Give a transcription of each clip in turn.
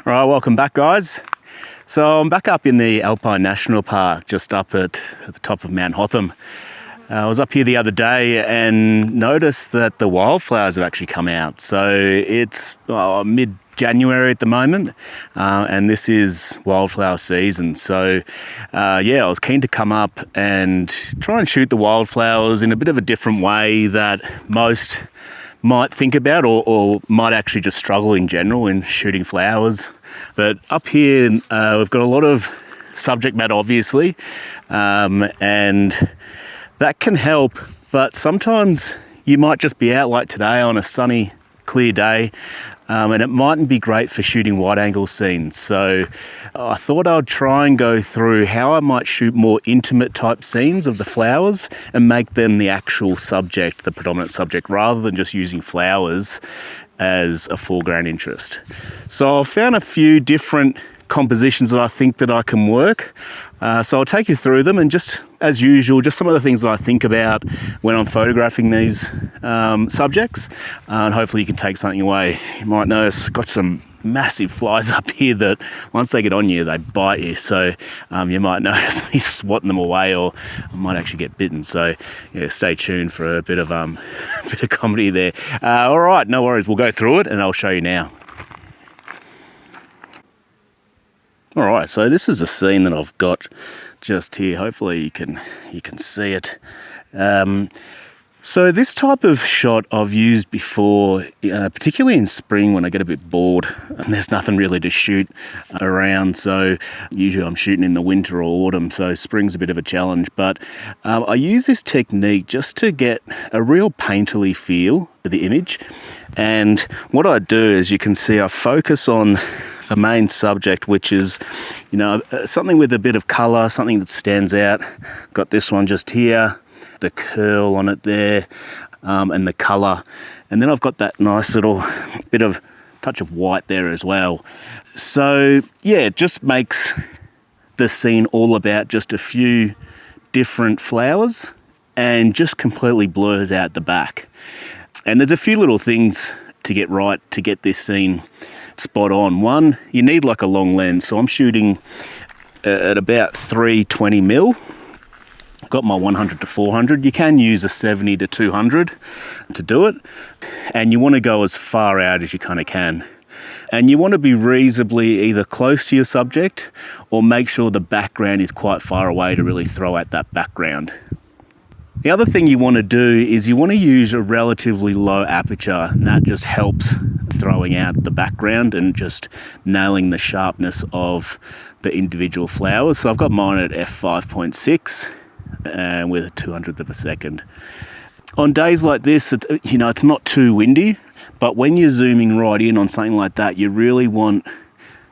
All right, welcome back, guys. So I'm back up in the Alpine National Park, just up at the top of Mount Hotham. I was up here the other day and noticed that the wildflowers have actually come out. So it's mid-January at the moment, and this is wildflower season. So I was keen to come up and try and shoot the wildflowers in a bit of a different way that most might think about or might actually just struggle in general in shooting flowers. But up here we've got a lot of subject matter, obviously, and that can help, but sometimes you might just be out like today on a sunny, clear day, and it mightn't be great for shooting wide-angle scenes. So I thought I'd try and go through how I might shoot more intimate type scenes of the flowers and make them the actual subject, the predominant subject, rather than just using flowers as a foreground interest. So I've found a few different compositions that I think that I can work. So I'll take you through them, and just as usual, just some of the things that I think about when I'm photographing these subjects, and hopefully you can take something away. You might notice I've got some massive flies up here that once they get on you, they bite you. So you might notice me swatting them away, or I might actually get bitten. So stay tuned for a bit of comedy there. All right, no worries. We'll go through it and I'll show you now. All right, so this is a scene that I've got just here. Hopefully you can see it. So this type of shot I've used before, particularly in spring when I get a bit bored and there's nothing really to shoot around. So usually I'm shooting in the winter or autumn, so spring's a bit of a challenge. But I use this technique just to get a real painterly feel to the image. And what I do is, you can see I focus on the main subject, which is, something with a bit of colour, something that stands out. Got this one just here, the curl on it there, and the colour. And then I've got that nice little bit of touch of white there as well. So yeah, it just makes the scene all about just a few different flowers and just completely blurs out the back. And there's a few little things to get right to get this scene spot on. One, you need like a long lens. So I'm shooting at about 320mm. I've got my 100 to 400. You can use a 70 to 200 to do it. And you want to go as far out as you kind of can. And you want to be reasonably either close to your subject or make sure the background is quite far away to really throw out that background. The other thing you want to do is you want to use a relatively low aperture, and that just helps throwing out the background and just nailing the sharpness of the individual flowers. So I've got mine at f5.6 and with a 200th of a second. On days like this, it's not too windy, but when you're zooming right in on something like that, you really want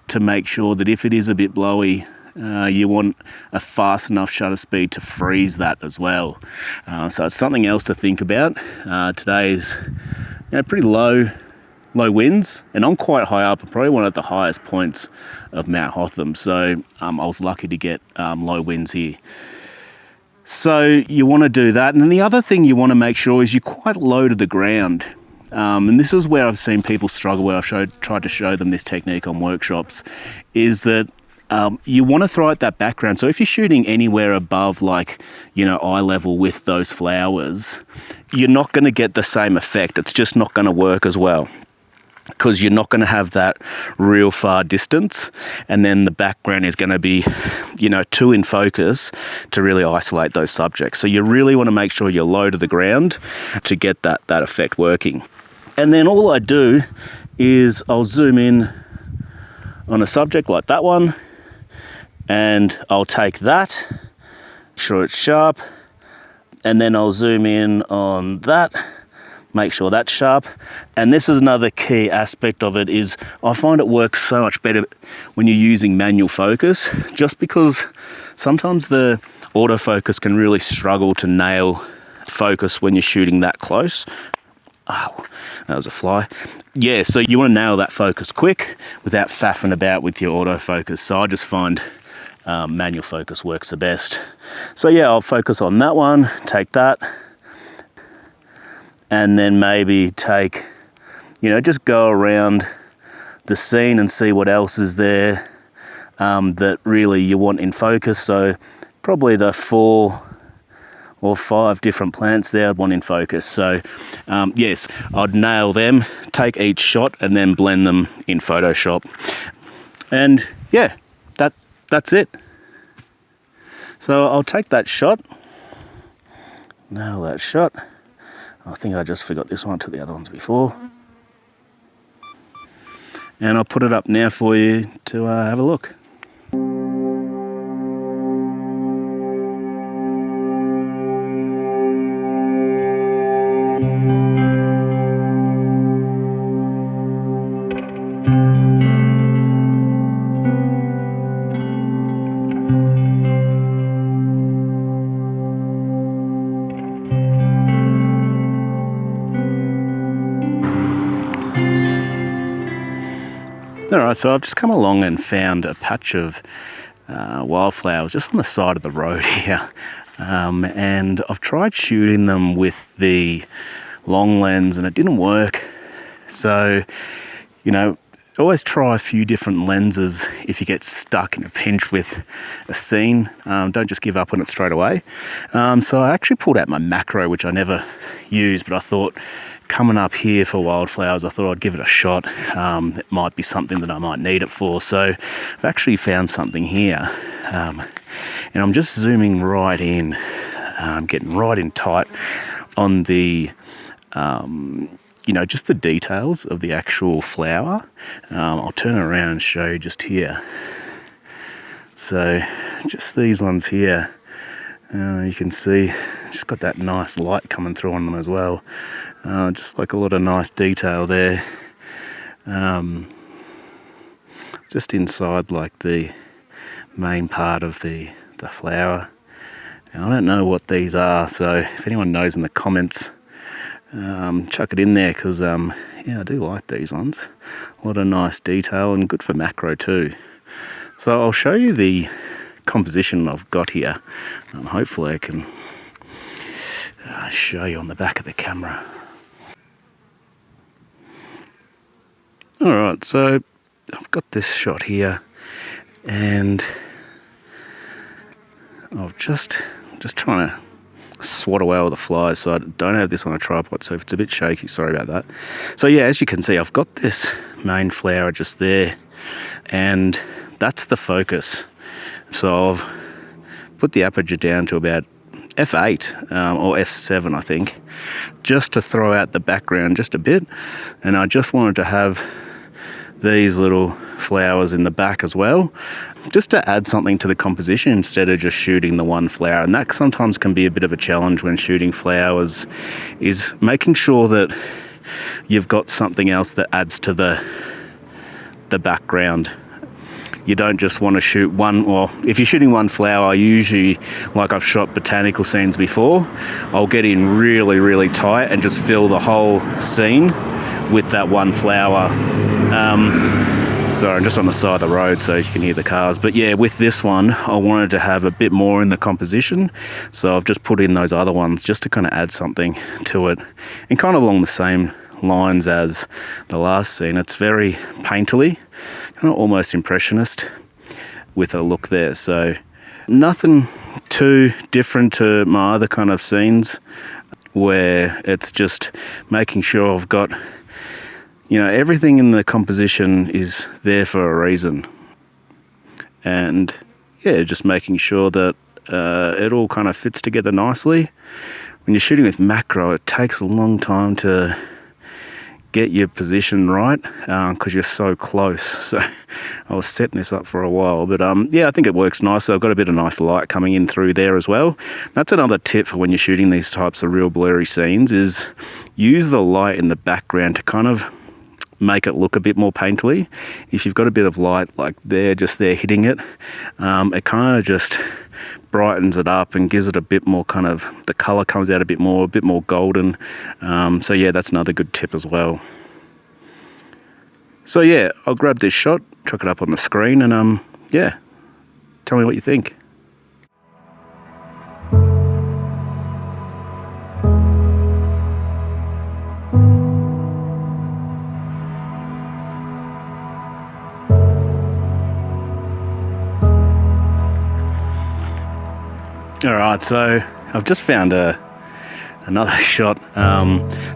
to make sure that if it is a bit blowy, you want a fast enough shutter speed to freeze that as well. So it's something else to think about. Today is pretty low winds, and I'm quite high up. I'm probably one of the highest points of Mount Hotham, so I was lucky to get low winds here. So you want to do that. And then the other thing you want to make sure is you're quite low to the ground. And this is where I've seen people struggle, where I've tried to show them this technique on workshops, is that you want to throw out that background. So if you're shooting anywhere above eye level with those flowers, you're not going to get the same effect. It's just not going to work as well, because you're not going to have that real far distance, and then the background is going to be too in focus to really isolate those subjects. So you really want to make sure you're low to the ground to get that effect working. And then all I do is I'll zoom in on a subject like that one, and I'll take that, make sure it's sharp, and then I'll zoom in on that, make sure that's sharp. And this is another key aspect of it, is I find it works so much better when you're using manual focus, just because sometimes the autofocus can really struggle to nail focus when you're shooting that close. Oh, that was a fly. Yeah, so you want to nail that focus quick without faffing about with your autofocus. So I just find manual focus works the best. So yeah, I'll focus on that one, take that, and then maybe take, just go around the scene and see what else is there that really you want in focus. So probably the 4 or 5 different plants there I'd want in focus. So yes, I'd nail them, take each shot and then blend them in Photoshop. And yeah, that's it. So I'll take that shot, nail that shot. I think I just forgot this one, I took the other ones before. And I'll put it up now for you to have a look. Alright, so I've just come along and found a patch of wildflowers just on the side of the road here. And I've tried shooting them with the long lens and it didn't work. So, you know, always try a few different lenses if you get stuck in a pinch with a scene. Don't just give up on it straight away. So I actually pulled out my macro, which I never use, but I thought coming up here for wildflowers, I thought I'd give it a shot. It might be something that I might need it for. So I've actually found something here. And I'm just zooming right in, getting right in tight on the, you know, just the details of the actual flower. I'll turn it around and show you just here. So just these ones here, you can see just got that nice light coming through on them as well. Just like a lot of nice detail there. Just inside like the main part of the flower. Now, I don't know what these are, so if anyone knows in the comments, chuck it in there, because yeah, I do like these ones. A lot of nice detail and good for macro too. So I'll show you the composition I've got here. Hopefully I can show you on the back of the camera. Alright, so I've got this shot here and I'm just trying to swat away all the flies, so I don't have this on a tripod, so if it's a bit shaky, sorry about that. So yeah, as you can see, I've got this main flower just there and that's the focus. So I've put the aperture down to about f8 or f7 I think, just to throw out the background just a bit, and I just wanted to have these little flowers in the back as well, just to add something to the composition instead of just shooting the one flower. And that sometimes can be a bit of a challenge when shooting flowers, is making sure that you've got something else that adds to the background. You don't just want to shoot one, well, if you're shooting one flower, usually, like I've shot botanical scenes before, I'll get in really, really tight and just fill the whole scene with that one flower. Sorry, I'm just on the side of the road so you can hear the cars. But yeah, with this one, I wanted to have a bit more in the composition. So I've just put in those other ones just to kind of add something to it. And kind of along the same lines as the last scene. It's very painterly, kind of almost impressionist with a look there. So nothing too different to my other kind of scenes where it's just making sure I've got, you know, everything in the composition is there for a reason. And yeah, just making sure that it all kind of fits together nicely. When you're shooting with macro, it takes a long time to get your position right because you're so close. So I was setting this up for a while, but yeah, I think it works nicely. I've got a bit of nice light coming in through there as well. That's another tip for when you're shooting these types of real blurry scenes, is use the light in the background to kind of make it look a bit more painterly. If you've got a bit of light like there, just there hitting it, it kind of just brightens it up and gives it a bit more kind of, the color comes out a bit more golden. So yeah, that's another good tip as well. So yeah, I'll grab this shot, chuck it up on the screen, and yeah, tell me what you think. All right, so I've just found another shot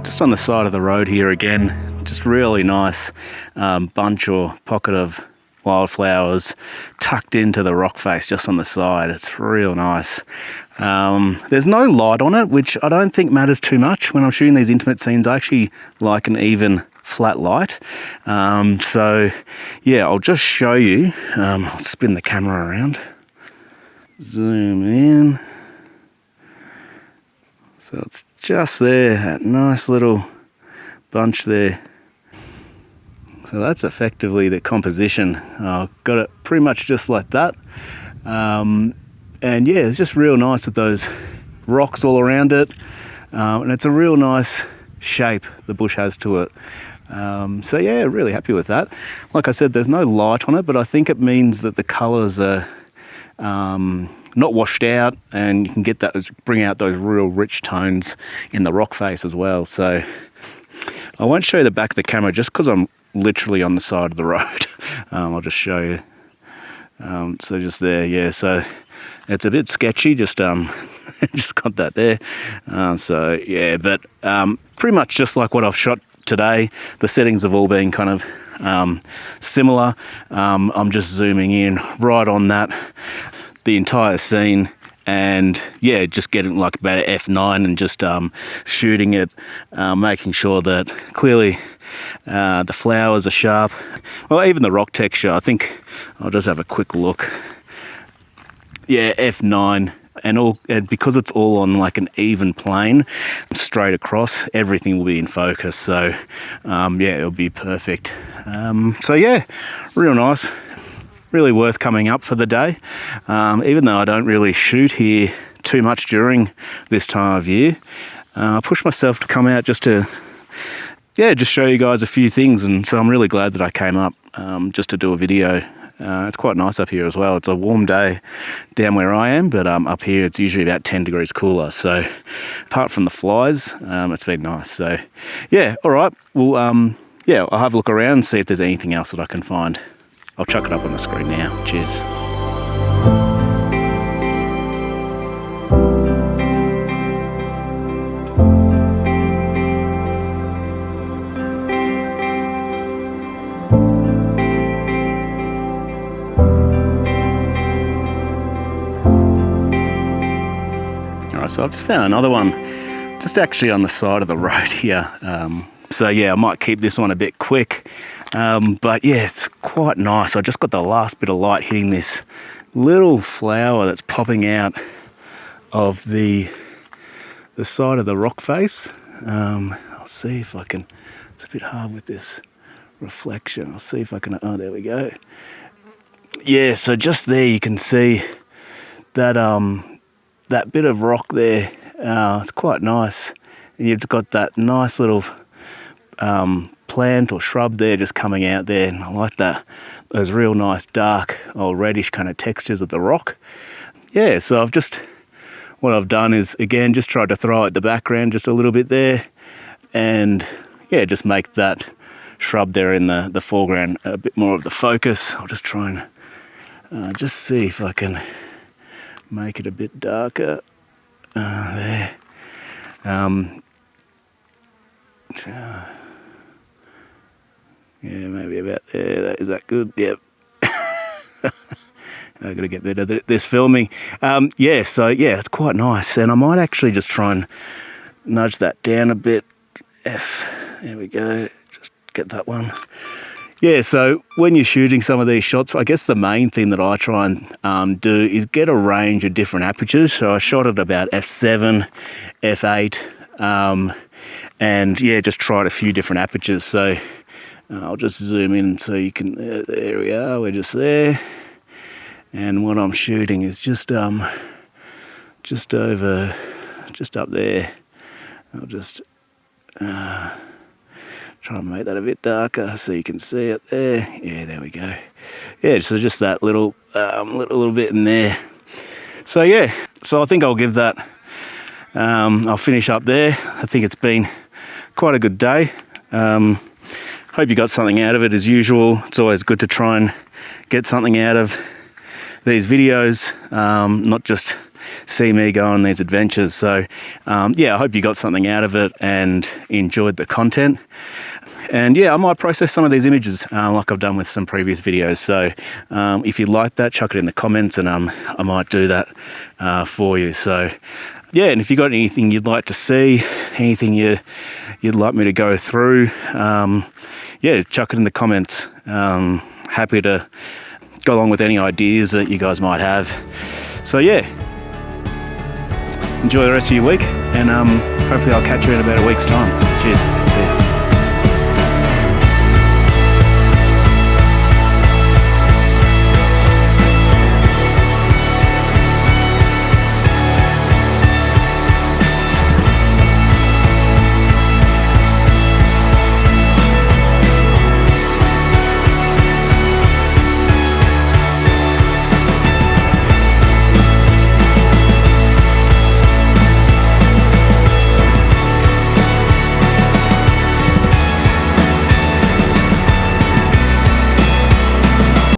just on the side of the road here again. Just really nice bunch or pocket of wildflowers tucked into the rock face just on the side. It's real nice. There's no light on it, which I don't think matters too much when I'm shooting these intimate scenes. I actually like an even flat light. So yeah, I'll just show you. I'll spin the camera around. Zoom in. So it's just there, that nice little bunch there. So that's effectively the composition. I've got it pretty much just like that. And yeah, it's just real nice with those rocks all around it. And it's a real nice shape the bush has to it. So yeah, really happy with that. Like I said, there's no light on it, but I think it means that the colours are not washed out, and you can get that, bring out those real rich tones in the rock face as well. So I won't show you the back of the camera just because I'm literally on the side of the road. I'll just show you. So just there, yeah. So it's a bit sketchy. Just just got that there. So yeah, but pretty much just like what I've shot today. The settings have all been kind of similar. I'm just zooming in right on that, the entire scene, and yeah, just getting like about an F9 and just shooting it, making sure that clearly the flowers are sharp. Well, even the rock texture, I think I'll just have a quick look. Yeah, F9. And because it's all on like an even plane straight across, everything will be in focus. So yeah, it'll be perfect. So yeah, real nice, really worth coming up for the day. Even though I don't really shoot here too much during this time of year, I push myself to come out just to, yeah, just show you guys a few things. And so I'm really glad that I came up just to do a video. It's quite nice up here as well. It's a warm day down where I am, but up here it's usually about 10 degrees cooler. So apart from the flies, it's been nice. So yeah, all right. Well, yeah, I'll have a look around and see if there's anything else that I can find. I'll chuck it up on the screen now. Cheers. So I've just found another one just actually on the side of the road here. So yeah, I might keep this one a bit quick, but yeah, it's quite nice. I just got the last bit of light hitting this little flower that's popping out of the side of the rock face. I'll see if I can, it's a bit hard with this reflection. I'll see if I can, oh, there we go. Yeah, so just there you can see that that bit of rock there. It's quite nice, and you've got that nice little plant or shrub there just coming out there, and I like that, those real nice dark or reddish kind of textures of the rock. Yeah, so what I've done is again just tried to throw out the background just a little bit there, and yeah, just make that shrub there in the foreground a bit more of the focus. I'll just try and just see if I can make it a bit darker. There. Yeah, maybe about there. Is that good? Yep. I've got to get rid of this filming. Yeah, so yeah, it's quite nice. And I might actually just try and nudge that down a bit. There we go. Just get that one. Yeah, so when you're shooting some of these shots, I guess the main thing that I try and do is get a range of different apertures. So I shot at about f7, f8, and yeah, just tried a few different apertures. So I'll just zoom in so you can, there we are, we're just there. And what I'm shooting is just up there. I'll just try and make that a bit darker so you can see it there. Yeah, there we go. Yeah, so just that little bit in there. So yeah, so I think I'll give that, I'll finish up there. I think it's been quite a good day. Hope you got something out of it as usual. It's always good to try and get something out of these videos, not just see me go on these adventures. So yeah, I hope you got something out of it and enjoyed the content. And yeah, I might process some of these images like I've done with some previous videos. So if you like that, chuck it in the comments and I might do that for you. So yeah, and if you got anything you'd like to see, anything you'd like me to go through, yeah, chuck it in the comments. Happy to go along with any ideas that you guys might have. So yeah, enjoy the rest of your week, and hopefully I'll catch you in about a week's time. Cheers.